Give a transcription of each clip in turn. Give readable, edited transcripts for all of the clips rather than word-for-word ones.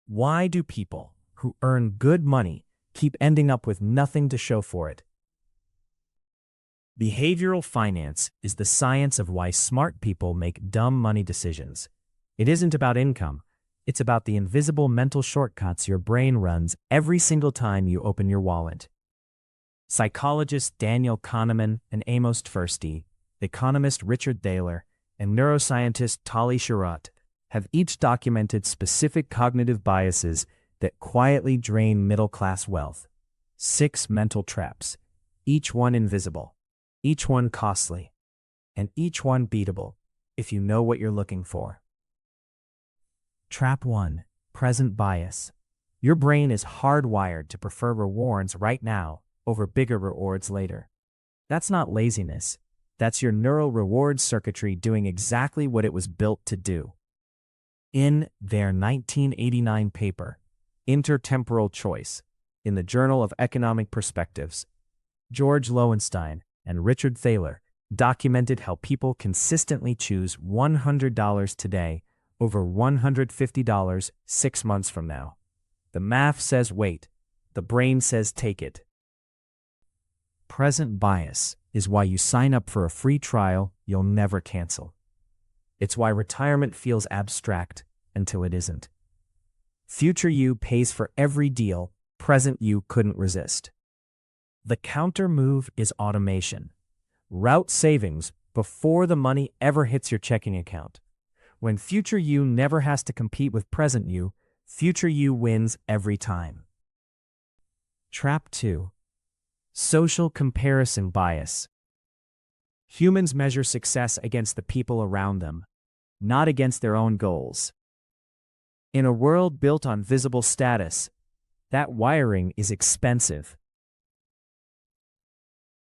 Why do people who earn good money keep ending up with nothing to show for it? Behavioral finance is the science of why smart people make dumb money decisions. It isn't about income. It's about the invisible mental shortcuts your brain runs every single time you open your wallet. Psychologists Daniel Kahneman and Amos Tversky, economist Richard Thaler, and neuroscientist Tali Sharot have each documented specific cognitive biases that quietly drain middle-class wealth. 6 mental traps, each one invisible, each one costly, and each one beatable if you know what you're looking for. Trap 1. Present bias. Your brain is hardwired to prefer rewards right now over bigger rewards later. That's not laziness. That's your neural reward circuitry doing exactly what it was built to do. In their 1989 paper, Intertemporal Choice, in the Journal of Economic Perspectives, George Lowenstein and Richard Thaler documented how people consistently choose $100 today over $150 6 months from now. The math says wait, the brain says take it. Present bias is why you sign up for a free trial you'll never cancel. It's why retirement feels abstract until it isn't. Future you pays for every deal present you couldn't resist. The counter move is automation. Route savings before the money ever hits your checking account. When future you never has to compete with present you, future you wins every time. Trap 2. Social comparison bias. Humans measure success against the people around them, not against their own goals. In a world built on visible status, that wiring is expensive.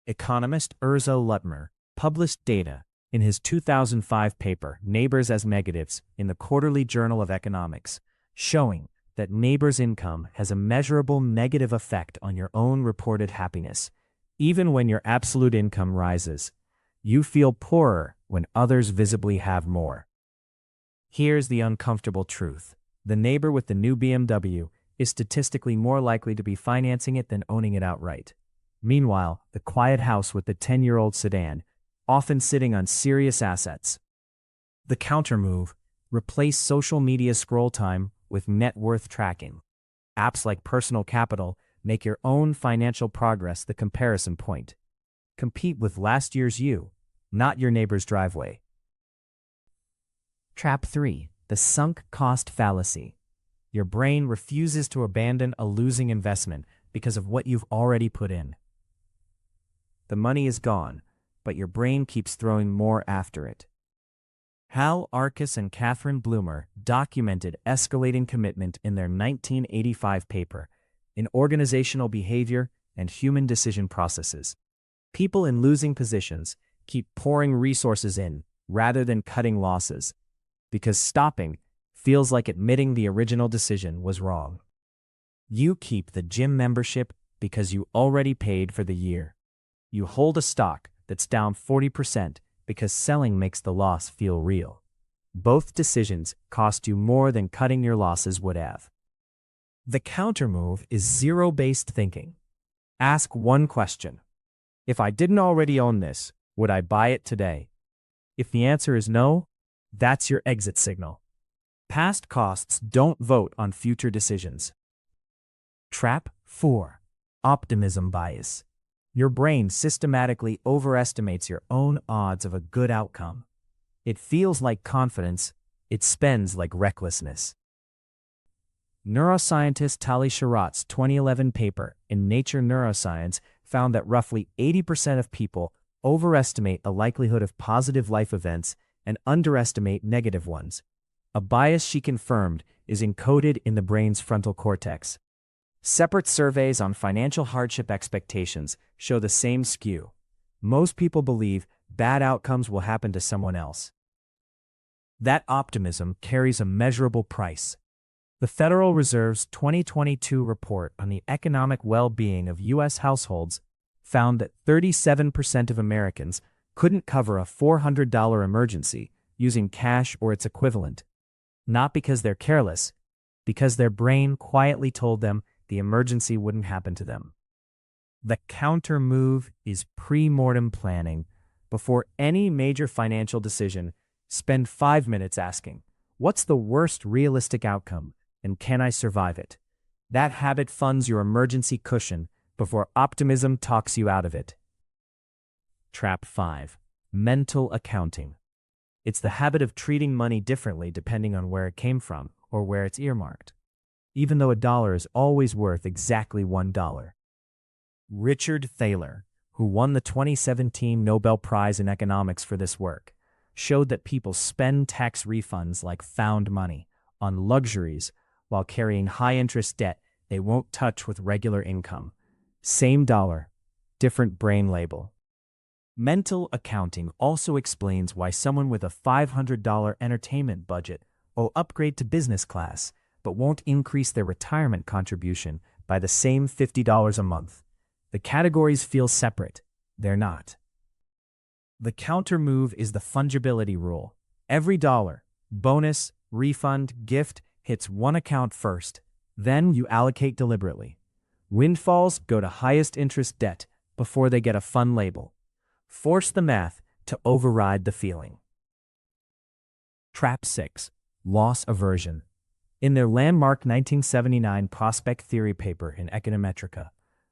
Economist Urzo Lutmer published data in his 2005 paper, Neighbors as Negatives, in the Quarterly Journal of Economics, showing that neighbors' income has a measurable negative effect on your own reported happiness. Even when your absolute income rises, you feel poorer when others visibly have more. Here's the uncomfortable truth. The neighbor with the new BMW is statistically more likely to be financing it than owning it outright. Meanwhile, the quiet house with the 10-year-old sedan, often sitting on serious assets. The countermove: replace social media scroll time with net worth tracking. Apps like Personal Capital make your own financial progress the comparison point. Compete with last year's you, not your neighbor's driveway. Trap 3. The sunk cost fallacy. Your brain refuses to abandon a losing investment because of what you've already put in. The money is gone, but your brain keeps throwing more after it. Hal Arkus and Catherine Bloomer documented escalating commitment in their 1985 paper, in Organizational Behavior and Human Decision Processes. People in losing positions keep pouring resources in rather than cutting losses, because stopping feels like admitting the original decision was wrong. You keep the gym membership because you already paid for the year. You hold a stock that's down 40% because selling makes the loss feel real. Both decisions cost you more than cutting your losses would have. The countermove is zero-based thinking. Ask one question. If I didn't already own this, would I buy it today? If the answer is no, that's your exit signal. Past costs don't vote on future decisions. Trap 4. Optimism bias. Your brain systematically overestimates your own odds of a good outcome. It feels like confidence, it spends like recklessness. Neuroscientist Tali Sharot's 2011 paper in Nature Neuroscience found that roughly 80% of people overestimate the likelihood of positive life events and underestimate negative ones. A bias she confirmed is encoded in the brain's frontal cortex. Separate surveys on financial hardship expectations show the same skew. Most people believe bad outcomes will happen to someone else. That optimism carries a measurable price. The Federal Reserve's 2022 report on the economic well-being of U.S. households found that 37% of Americans couldn't cover a $400 emergency using cash or its equivalent. Not because they're careless, because their brain quietly told them the emergency wouldn't happen to them. The counter move is pre-mortem planning. Before any major financial decision, spend 5 minutes asking, what's the worst realistic outcome, and can I survive it? That habit funds your emergency cushion before optimism talks you out of it. Trap 5. Mental accounting. It's the habit of treating money differently depending on where it came from or where it's earmarked, even though $1 is always worth exactly $1. Richard Thaler, who won the 2017 Nobel Prize in Economics for this work, showed that people spend tax refunds like found money on luxuries while carrying high-interest debt they won't touch with regular income. Same dollar, different brain label. Mental accounting also explains why someone with a $500 entertainment budget will upgrade to business class, but won't increase their retirement contribution by the same $50 a month. The categories feel separate. They're not. The counter move is the fungibility rule. Every dollar, bonus, refund, gift hits one account first. Then you allocate deliberately. Windfalls go to highest interest debt before they get a fun label. Force the math to override the feeling. Trap 6. Loss aversion. In their landmark 1979 prospect theory paper in Econometrica,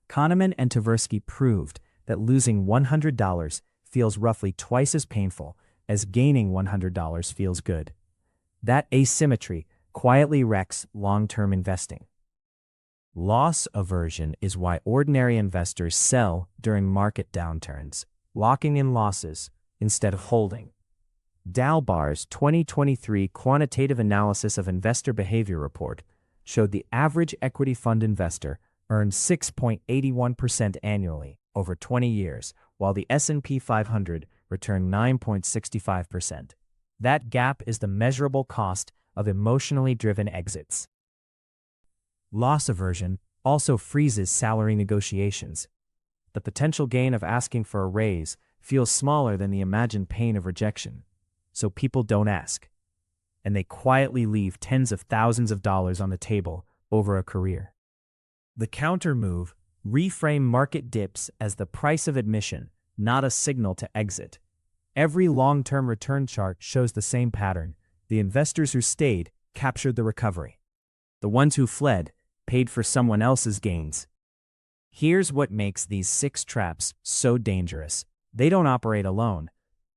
Kahneman and Tversky proved that losing $100 feels roughly twice as painful as gaining $100 feels good. That asymmetry quietly wrecks long-term investing. Loss aversion is why ordinary investors sell during market downturns, locking in losses instead of holding. Dalbar's 2023 Quantitative Analysis of Investor Behavior report showed the average equity fund investor earned 6.81% annually over 20 years, while the S&P 500 returned 9.65%. That gap is the measurable cost of emotionally driven exits. Loss aversion also freezes salary negotiations. The potential gain of asking for a raise feels smaller than the imagined pain of rejection, so people don't ask, and they quietly leave tens of thousands of dollars on the table over a career. The counter move: reframe market dips as the price of admission, not a signal to exit. Every long-term return chart shows the same pattern. The investors who stayed captured the recovery. The ones who fled paid for someone else's gains. Here's what makes these 6 traps so dangerous. They don't operate alone.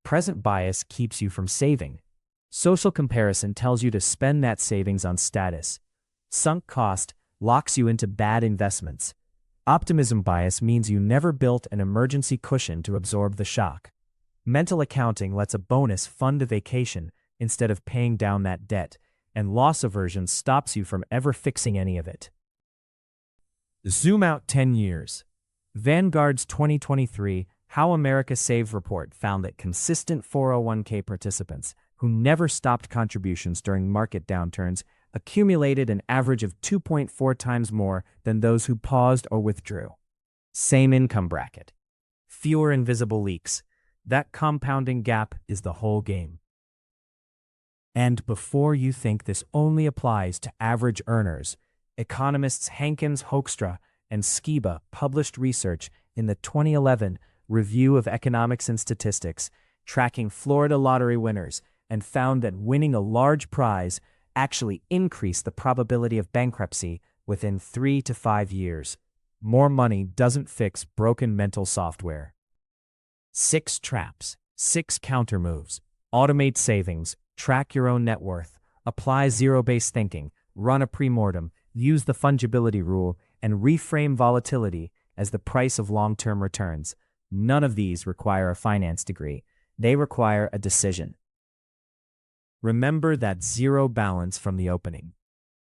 Present bias keeps you from saving. Social comparison tells you to spend that savings on status. Sunk cost locks you into bad investments. Optimism bias means you never built an emergency cushion to absorb the shock. Mental accounting lets a bonus fund a vacation instead of paying down that debt, and loss aversion stops you from ever fixing any of it. Zoom out 10 years. Vanguard's 2023 How America Saved report found that consistent 401k participants who never stopped contributions during market downturns accumulated an average of 2.4 times more than those who paused or withdrew. Same income bracket. Fewer invisible leaks. That compounding gap is the whole game. And before you think this only applies to average earners, economists Hankins, Hoekstra, and Skiba published research in the 2011 Review of Economics and Statistics tracking Florida lottery winners and found that winning a large prize actually increased the probability of bankruptcy within 3 to 5 years. More money doesn't fix broken mental software. 6 traps, 6 counter moves. Automate savings, track your own net worth, apply zero-based thinking, run a pre-mortem, use the fungibility rule, and reframe volatility as the price of long-term returns. None of these require a finance degree. They require a decision. Remember that zero balance from the opening.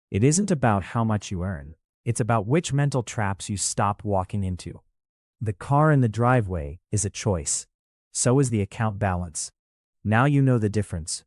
It isn't about how much you earn. It's about which mental traps you stop walking into. The car in the driveway is a choice. So is the account balance. Now you know the difference.